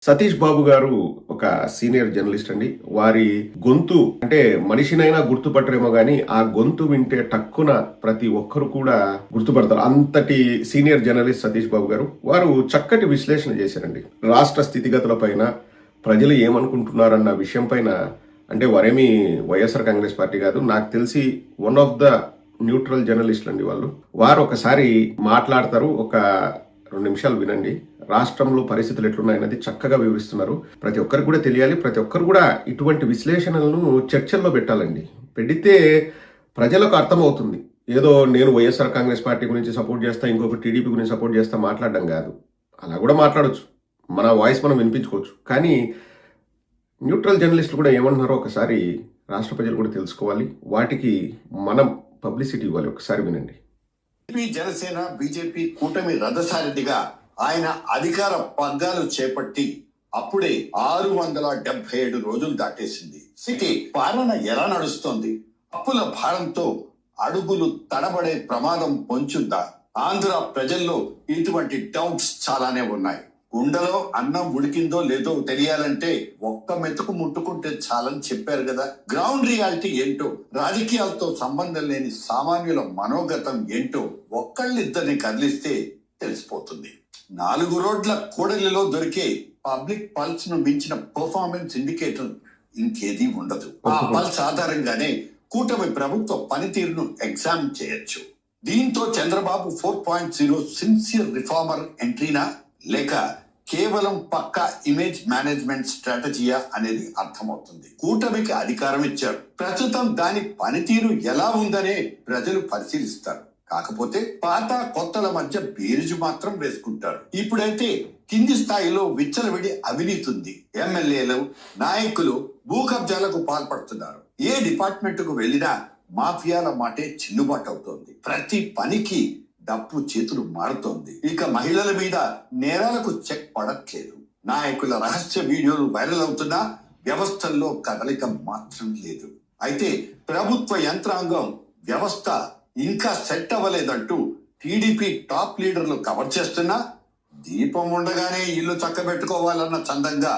సతీష్ బాబు గారు ఒక senior journalist అండి. వారి గొంతు అంటే మనిషినైనా గుర్తుపట్టరేమో గానీ, ఆ గొంతు వింటే టక్కున ప్రతి ఒక్కరు కూడా గుర్తుపడతారు. అంతటి సీనియర్ జర్నలిస్ట్ సతీష్ బాబు గారు. వారు చక్కటి విశ్లేషణ చేశారండి. రాష్ట్ర స్థితిగతుల పైన, ప్రజలు ఏమనుకుంటున్నారన్న విషయం పైన. అంటే వారేమి వైఎస్ఆర్ కాంగ్రెస్ పార్టీ కాదు. నాకు తెలిసి వన్ ఆఫ్ ద న్యూట్రల్ జర్నలిస్టులు అండి వాళ్ళు. వారు ఒకసారి మాట్లాడతారు. ఒక 2 నిమిషాలు వినండి. రాష్ట్రంలో పరిస్థితులు ఎట్లున్నాయన్నది చక్కగా వివరిస్తున్నారు. ప్రతి ఒక్కరికి కూడా తెలియాలి. ప్రతి ఒక్కరు కూడా ఇటువంటి విశ్లేషణలను చర్చల్లో పెట్టాలండి. పెడితే ప్రజలకు అర్థమవుతుంది. ఏదో నేను వైఎస్ఆర్ కాంగ్రెస్ పార్టీ గురించి సపోర్ట్ చేస్తా, ఇంకొక టీడీపీ గురించి సపోర్ట్ చేస్తా మాట్లాడడం కాదు. అలా కూడా మాట్లాడొచ్చు, మన వాయిస్ మనం వినిపించుకోవచ్చు. కానీ న్యూట్రల్ జర్నలిస్టులు కూడా ఏమంటున్నారో ఒకసారి రాష్ట్ర ప్రజలు కూడా తెలుసుకోవాలి. వాటికి మనం పబ్లిసిటీ ఇవ్వాలి. ఒకసారి వినండి. జనసేన బీజేపీ కూటమి రథసారథిగా ఆయన అధికార పగ్గాలు చేపట్టి అప్పుడే 677 రోజులు దాటేసింది. సిటీ పాలన ఎలా నడుస్తోంది? అప్పుల భారంతో అడుగులు తడబడే ప్రమాదం పొంచుందా? ఆంధ్ర ప్రజల్లో ఇటువంటి డౌట్స్ చాలానే ఉన్నాయి. గుండెలో అన్నం ఉడికిందో లేదో తెలియాలంటే ఒక్క మెతుకు ముట్టుకుంటే చాలని చెప్పారు కదా. గ్రౌండ్ రియాలిటీ ఏంటో, రాజకీయాలతో సంబంధం లేని సామాన్యుల మనోగతం ఏంటో ఒక్కళ్ళిద్దరిని కదిలిస్తే తెలిసిపోతుంది. 4 రోడ్ల కూడలిలో దొరికే పబ్లిక్ పల్స్ ను మించిన పర్ఫార్మెన్స్ ఇండికేటర్ ఇంకేదీ ఉండదు. ఆ పల్స్ ఆధారంగానే కూటమి ప్రభుత్వ పనితీరును ఎగ్జామ్ చేయొచ్చు. దీంతో చంద్రబాబు 4.0 సిన్సియర్ రిఫార్మర్ ఎంట్రీనా లేక కేవలం పక్కా ఇమేజ్ మేనేజ్మెంట్ స్ట్రాటజీయా అనేది అర్థమవుతుంది. కూటమికి అధికారం ఇచ్చారు. ప్రస్తుతం దాని పనితీరు ఎలా ఉందనే ప్రజలు పరిశీలిస్తారు. కాకపోతే పాత కొత్తల మధ్య బేరుజు మాత్రం వేసుకుంటారు. ఇప్పుడైతే కింది స్థాయిలో విచ్చలవిడి అవినీతి ఉంది. ఎమ్మెల్యేలు, నాయకులు భూ కబ్జాలకు పాల్పడుతున్నారు. ఏ డిపార్ట్మెంట్ కు వెళ్లినా మాఫియాల మాటే చిన్నుబాటు అవుతోంది. ప్రతి పనికి డప్పు చేతులు మారుతోంది. ఇక మహిళల మీద నేరాలకు చెక్ పడట్లేదు. నాయకుల రహస్య వీడియోలు వైరల్ అవుతున్నా వ్యవస్థల్లో కదలిక మాత్రం లేదు. అయితే ప్రభుత్వ యంత్రాంగం వ్యవస్థ ఇంకా సెట్ అవ్వలేదంటూ టీడీపీ టాప్ లీడర్లు కవర్ చేస్తున్నా దీపం ఉండగానే ఇల్లు చక్కబెట్టుకోవాలన్న చందంగా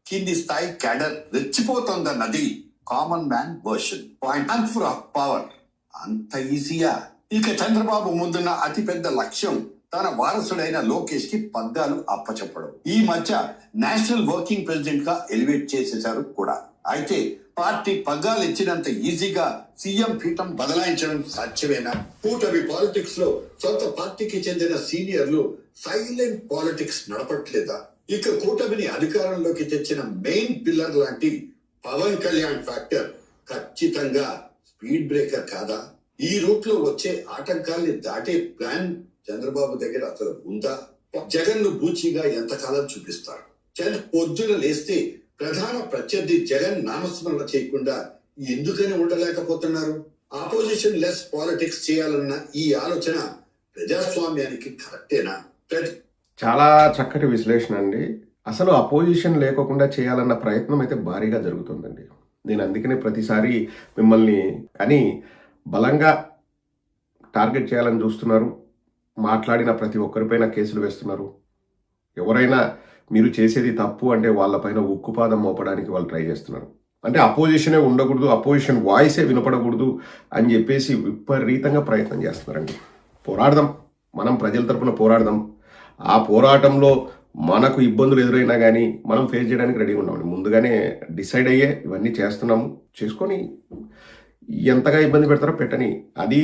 కింది స్థాయి క్యాడర్ రెచ్చిపోతోందన్నది common man version. Point of power అంత ఈజీయా? ఇక చంద్రబాబు ముందున్న అతిపెద్ద లక్ష్యం తన వారసుడైన లోకేష్ కి పగ్గాలు అప్పచెప్పడం. ఈ మధ్య నేషనల్ వర్కింగ్ ప్రెసిడెంట్ గా ఎలివేట్ చేసేశారు కూడా. అయితే పార్టీ పగ్గాలు ఇచ్చినంత ఈజీగా సీఎం పీఠం బదలాయించడం సాధ్యమేనా? కూటమి పాలిటిక్స్ లో సొంత పార్టీకి చెందిన సీనియర్లు సైలెంట్ పాలిటిక్స్ నడపట్లేదా? ఇక కూటమిని అధికారంలోకి తెచ్చిన మెయిన్ పిల్లర్ లాంటి పవన్ కళ్యాణ్ ఫ్యాక్టర్ ఖచ్చితంగా స్పీడ్ బ్రేకర్ కాదా? ఈ రూట్ లో వచ్చే ఆటంకాల్ని దాటే ప్లాన్ చంద్రబాబు దగ్గర అసలు ఉందా? జగన్ ను బూచిగా ఎంతకాలం చూపిస్తారు? పొద్దున లేస్తే ప్రధాన ప్రత్యర్థి జగన్ నామస్మరణ చేయకుండా ఎందుకని ఉండలేకపోతున్నారు? ఆపోజిషన్ లెస్ పాలిటిక్స్ చేయాలన్న ఈ ఆలోచన ప్రజాస్వామ్యానికి కరెక్టేనా? చాలా చక్కటి విశ్లేషణ అండి. అసలు అపోజిషన్ లేకుండా చేయాలన్న ప్రయత్నం అయితే భారీగా జరుగుతుందండి. నేను అందుకనే ప్రతిసారి మిమ్మల్ని కానీ బలంగా టార్గెట్ చేయాలని చూస్తున్నారు. మాట్లాడిన ప్రతి ఒక్కరిపైన కేసులు వేస్తున్నారు. ఎవరైనా మీరు చేసేది తప్పు అంటే వాళ్ళపైన ఉక్కుపాదం మోపడానికి వాళ్ళు ట్రై చేస్తున్నారు. అంటే అపోజిషనే ఉండకూడదు, అపోజిషన్ వాయిసే వినపడకూడదు అని చెప్పేసి విపరీతంగా ప్రయత్నం చేస్తున్నారండి. పోరాడదాం, మనం ప్రజల తరపున పోరాడదాం. ఆ పోరాటంలో మనకు ఇబ్బందులు ఎదురైనా కానీ మనం ఫేస్ చేయడానికి రెడీగా ఉన్నామండి. ముందుగానే డిసైడ్ అయ్యే ఇవన్నీ చేస్తున్నాము. చేసుకొని ఎంతగా ఇబ్బంది పెడతారో పెట్టని. అది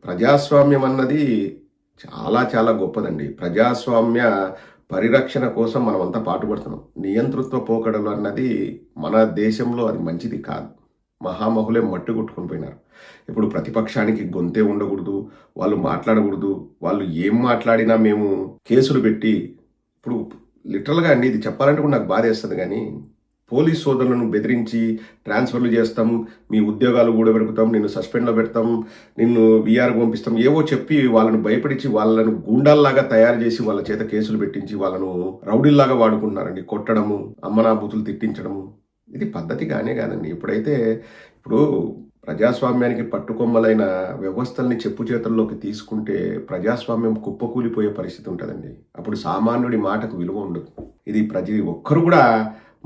ప్రజాస్వామ్యం అన్నది చాలా చాలా గొప్పదండి. ప్రజాస్వామ్య పరిరక్షణ కోసం మనం అంతా పాటుపడుతున్నాం. నియంతృత్వ పోకడలు అన్నది మన దేశంలో అది మంచిది కాదు. మహామహులే మట్టు కొట్టుకొని పోయినారు. ఇప్పుడు ప్రతిపక్షానికి గొంతే ఉండకూడదు, వాళ్ళు మాట్లాడకూడదు. వాళ్ళు ఏం మాట్లాడినా మేము కేసులు పెట్టి, ఇప్పుడు లిటరల్గా అండి ఇది చెప్పాలంటే కూడా నాకు బాధ వేస్తుంది. కానీ పోలీస్ సోదరులను బెదిరించి ట్రాన్స్ఫర్లు చేస్తాం, మీ ఉద్యోగాలు కూడా పెరుగుతాం, నిన్ను సస్పెండ్లో పెడతాం, నిన్ను వీఆర్కి పంపిస్తాం, ఏవో చెప్పి వాళ్ళను భయపడించి వాళ్ళను గూండాల్లాగా తయారు చేసి వాళ్ళ చేత కేసులు పెట్టించి వాళ్ళను రౌడీల్లాగా వాడుకుంటున్నారండి. కొట్టడము, అమ్మనా బూతులు తిట్టించడము ఇది పద్ధతి కానే కాదండి. ఇప్పుడు ప్రజాస్వామ్యానికి పట్టుకొమ్మలైన వ్యవస్థల్ని చెప్పు చేతుల్లోకి తీసుకుంటే ప్రజాస్వామ్యం కుప్పకూలిపోయే పరిస్థితి ఉంటుందండి. అప్పుడు సామాన్యుడి మాటకు విలువ ఉండదు. ఇది ప్రతి ఒక్కరు కూడా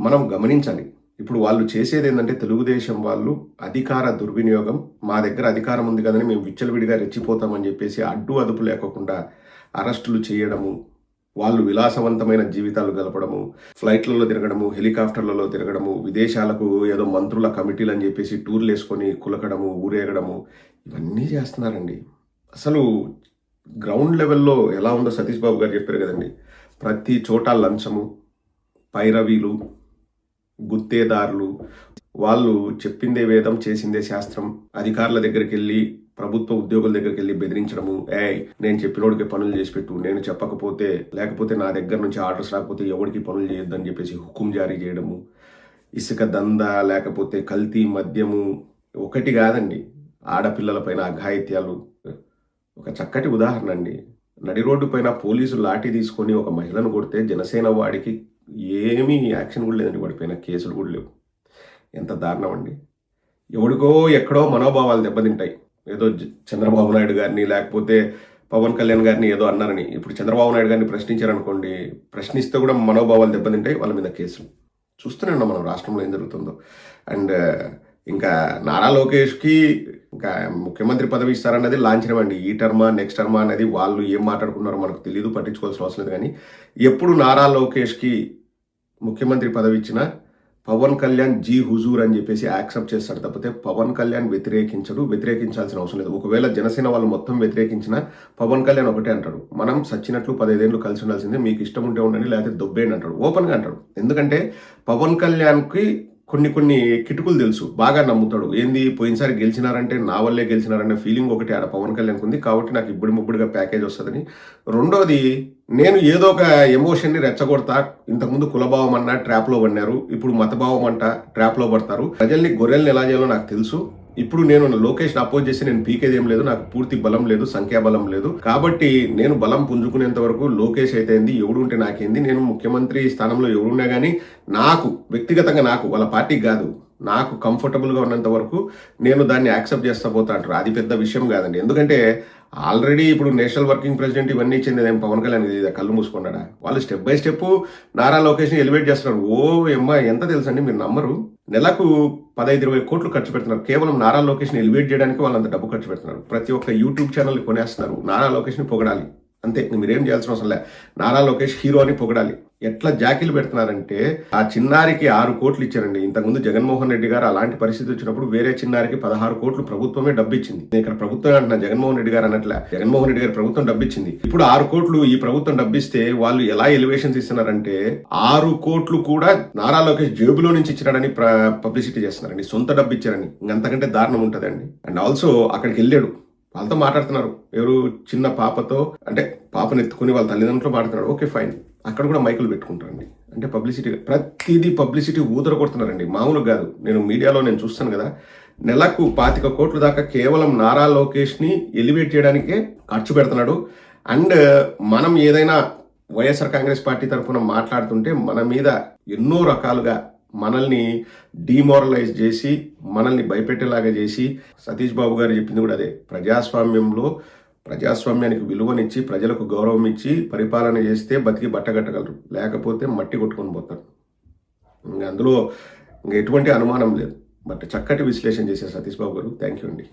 మనం గమనించాలి. ఇప్పుడు వాళ్ళు చేసేది ఏంటంటే, తెలుగుదేశం వాళ్ళు అధికార దుర్వినియోగం, మా దగ్గర అధికారం ఉంది కదని మేము విచ్చలవిడిగా రెచ్చిపోతామని చెప్పేసి అడ్డు అదుపు లేకోకుండా అరెస్టులు చేయడము, వాళ్ళు విలాసవంతమైన జీవితాలు గడపడము, ఫ్లైట్లలో తిరగడము, హెలికాప్టర్లలో తిరగడము, విదేశాలకు ఏదో మంత్రుల కమిటీలు అని చెప్పేసి టూర్లు వేసుకొని కులకడము, ఊరేగడము, ఇవన్నీ చేస్తున్నారండి. అసలు గ్రౌండ్ లెవెల్లో ఎలా ఉందో సతీష్ బాబు గారు చెప్పారు కదండి. ప్రతి చోట లంచము, పైరవీలు, గుత్తేదారులు, వాళ్ళు చెప్పిందే వేదం చేసిందే శాస్త్రం, అధికారుల దగ్గరికి వెళ్ళి ప్రభుత్వ ఉద్యోగుల దగ్గరికి వెళ్ళి బెదిరించడము, నేను చెప్పినోడికి పనులు చేసి పెట్టు, నేను చెప్పకపోతే లేకపోతే నా దగ్గర నుంచి ఆర్డర్స్ రాకపోతే ఎవరికి పనులు చేయొద్దని చెప్పేసి హుకుం జారీ చేయడము, ఇసుక దంద లేకపోతే కల్తీ మద్యము, ఒకటి కాదండి, ఆడపిల్లల పైన అఘాయిత్యాలు. ఒక చక్కటి ఉదాహరణ అండి. నడి రోడ్డు పైన పోలీసులు లాఠీ తీసుకొని ఒక మహిళను కొడితే జనసేన వాడికి ఏమీ యాక్షన్ కూడా లేదండి, వాడి పైన కేసులు కూడా లేవు. ఎంత దారుణం అండి. ఎవడికో ఎక్కడో మనోభావాలు దెబ్బతింటాయి. ఏదో చంద్రబాబు నాయుడు గారిని లేకపోతే పవన్ కళ్యాణ్ గారిని ఏదో అన్నారని ఇప్పుడు చంద్రబాబు నాయుడు గారిని ప్రశ్నించారనుకోండి, ప్రశ్నిస్తే కూడా మనోభావాలు దెబ్బతింటాయి, వాళ్ళ మీద కేసులు. చూస్తూనే ఉన్నాం మనం రాష్ట్రంలో ఏం జరుగుతుందో. అండ్ ఇంకా నారా లోకేష్కి ఇంకా ముఖ్యమంత్రి పదవి ఇస్తారన్నది లాంఛనం అండి. ఈ టర్మా నెక్స్ట్ టర్మా అనేది వాళ్ళు ఏం మాట్లాడుకున్నారో మనకు తెలియదు, పట్టించుకోవాల్సిన అవసరం లేదు. కానీ ఎప్పుడు నారా లోకేష్కి ముఖ్యమంత్రి పదవి ఇచ్చినా పవన్ కళ్యాణ్ జీ హుజూర్ అని చెప్పేసి యాక్సెప్ట్ చేస్తాడు తప్పితే పవన్ కళ్యాణ్ వ్యతిరేకించాల్సిన అవసరం లేదు. ఒకవేళ జనసేన వాళ్ళు మొత్తం వ్యతిరేకించినా పవన్ కళ్యాణ్ ఒకటే అంటాడు, మనం సచ్చినట్లు 15 ఏళ్ళు కలిసి ఉండాల్సిందే, మీకు ఇష్టం ఉంటే ఉండండి లేకపోతే దొబ్బేయండి అంటాడు, ఓపెన్గా అంటాడు. ఎందుకంటే పవన్ కళ్యాణ్కి కొన్ని కిటుకులు తెలుసు, బాగా నమ్ముతాడు. ఏంది, పోయినసారి గెలిచినారంటే నా వల్లే గెలిచినారనే ఫీలింగ్ ఒకటి ఆడ పవన్ కళ్యాణ్కి ఉంది, కాబట్టి నాకు ఇబ్బడి ముబ్బడిగా ప్యాకేజ్ వస్తుందని. రెండోది, నేను ఏదో ఒక ఎమోషన్ని రెచ్చగొడతా, ఇంతకుముందు కులభావం అన్నా ట్రాప్లో పడినారు, ఇప్పుడు మతభావం అంట ట్రాప్లో పడతారు, ప్రజల్ని గొర్రెల్ని ఎలా చేయాలో నాకు తెలుసు, ఇప్పుడు నేను లోకేష్ని అపోజ్ చేసి నేను పీకేది ఏం లేదు, నాకు పూర్తి బలం లేదు, సంఖ్యాబలం లేదు, కాబట్టి నేను బలం పుంజుకునేంత వరకు లోకేష్ అయితే ఎవడు ఉంటే నాకేంది, నేను ముఖ్యమంత్రి స్థానంలో ఎవరున్నా కానీ నాకు వ్యక్తిగతంగా, నాకు వాళ్ళ పార్టీకి కాదు, నాకు కంఫర్టబుల్గా ఉన్నంత వరకు నేను దాన్ని యాక్సెప్ట్ చేస్తా పోతా అంటారు. అది పెద్ద విషయం కాదండి. ఎందుకంటే ఆల్రెడీ ఇప్పుడు నేషనల్ వర్కింగ్ ప్రెసిడెంట్ ఇవన్నీ ఇచ్చింది ఏం పవన్ కళ్యాణ్ కళ్ళు మూసుకున్నాడా? వాళ్ళు స్టెప్ బై స్టెప్ నారా లోకేష్ని ఎలివేట్ చేస్తున్నారు. ఎంత తెలుసండి, మీరు నమ్మరు, నెలకు 15-20 కోట్లు ఖర్చు పెడుతున్నారు కేవలం నారా లోకేష్ని ఎలివేట్ చేయడానికి. వాళ్ళంత డబ్బు ఖర్చు పెడుతున్నారు. ప్రతి ఒక్క యూట్యూబ్ ఛానల్ కొనేస్తున్నారు. నారా లోకేష్ని పొగడాలి అంతే, మీరేం చేయాల్సిన అవసరం లే. నారా లోకేష్ హీరో అని పొగడాలి. ఎట్లా జాకీలు పెడుతున్నారంటే, ఆ చిన్నారికి 6 కోట్లు ఇచ్చారండి. ఇంతకుముందు జగన్మోహన్ రెడ్డి గారు అలాంటి పరిస్థితి వచ్చినప్పుడు వేరే చిన్నారికి 16 కోట్లు ప్రభుత్వమే డబ్బు ఇచ్చింది. నేను ఇక్కడ ప్రభుత్వం అంటున్నా, జగన్మోహన్ రెడ్డి గారు అన్నట్లే. జగన్మోహన్ రెడ్డి గారు ప్రభుత్వం డబ్బు ఇచ్చింది. ఇప్పుడు 6 కోట్లు ఈ ప్రభుత్వం డబ్బిస్తే వాళ్ళు ఎలా ఎలివేషన్స్ ఇస్తున్నారంటే, 6 కోట్లు కూడా నారా లోకేష్ జేబులో నుంచి ఇచ్చినాడని పబ్లిసిటీ చేస్తున్నారండి. సొంత డబ్బు ఇచ్చారని. ఇంకంతకంటే దారుణం ఉంటుందండి. అండ్ ఆల్సో అక్కడికి వెళ్ళాడు, వాళ్ళతో మాట్లాడుతున్నారు. ఎవరు, చిన్న పాపతో, అంటే పాపను ఎత్తుకుని వాళ్ళ తల్లిదండ్రులు మాట్లాడుతున్నారు. ఓకే ఫైన్, అక్కడ కూడా మైకులు పెట్టుకుంటారండి. అంటే పబ్లిసిటీ, ప్రతిదీ పబ్లిసిటీ ఊదర కొడుతున్నారండి, మామూలుగా కాదు. నేను మీడియాలో నేను చూస్తాను కదా, నెలకు 25 కోట్ల దాకా కేవలం నారా లోకేష్ని ఎలివేట్ చేయడానికే ఖర్చు పెడుతున్నాడు. అండ్ మనం ఏదైనా వైఎస్ఆర్ కాంగ్రెస్ పార్టీ తరఫున మాట్లాడుతుంటే మన మీద ఎన్నో రకాలుగా మనల్ని డిమోరలైజ్ చేసి, మనల్ని భయపెట్టేలాగా చేసి, సతీష్ బాబు గారు చెప్పింది కూడా అదే, ప్రజాస్వామ్యానికి విలువనిచ్చి, ప్రజలకు గౌరవం ఇచ్చి పరిపాలన చేస్తే బతికి బట్టగట్టగలరు, లేకపోతే మట్టి కొట్టుకొని పోతారు. అందులో ఎటువంటి అనుమానం లేదు. బట్ చక్కటి విశ్లేషణ చేశారు సతీష్ బాబు గారు. థ్యాంక్ యూ అండి.